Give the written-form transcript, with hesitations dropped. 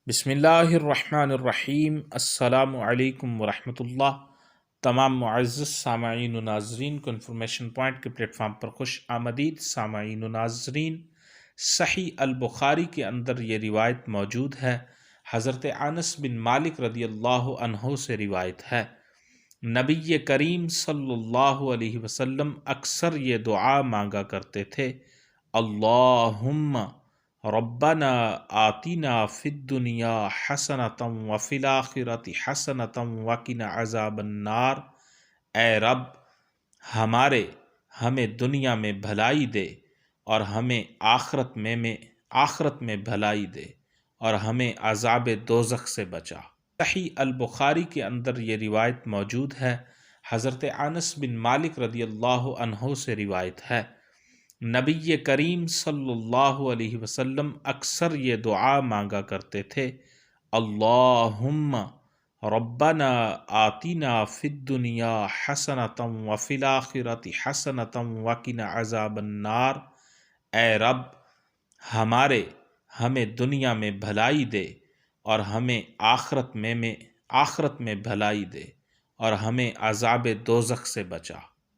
بسم اللہ الرحمن الرحیم۔ السلام علیکم ورحمۃ اللہ۔ تمام معزز سامعین و ناظرین کو انفارمیشن پوائنٹ کے پلیٹ فارم پر خوش آمدید۔ سامعین و ناظرین، صحیح البخاری کے اندر یہ روایت موجود ہے۔ حضرت انس بن مالک رضی اللہ عنہ سے روایت ہے، نبی کریم صلی اللہ علیہ وسلم اکثر یہ دعا مانگا کرتے تھے، اللہم ربنا آتنا فی الدنیا حسنۃ وفی الآخرۃ حسنۃ وقنا عذاب النار۔ اے رب، ہمیں دنیا میں بھلائی دے اور ہمیں آخرت میں بھلائی دے اور ہمیں عذاب دوزخ سے بچا۔ صحیح البخاری کے اندر یہ روایت موجود ہے۔ حضرت انس بن مالک رضی اللہ عنہ سے روایت ہے، نبی کریم صلی اللہ علیہ وسلم اکثر یہ دعا مانگا کرتے تھے، اللہم ربنا آتنا فی الدنیا حسنۃ وفی الآخرۃ حسنۃ وقنا عذاب النار۔ اے رب، ہمیں دنیا میں بھلائی دے اور ہمیں آخرت میں بھلائی دے اور ہمیں عذاب دوزخ سے بچا۔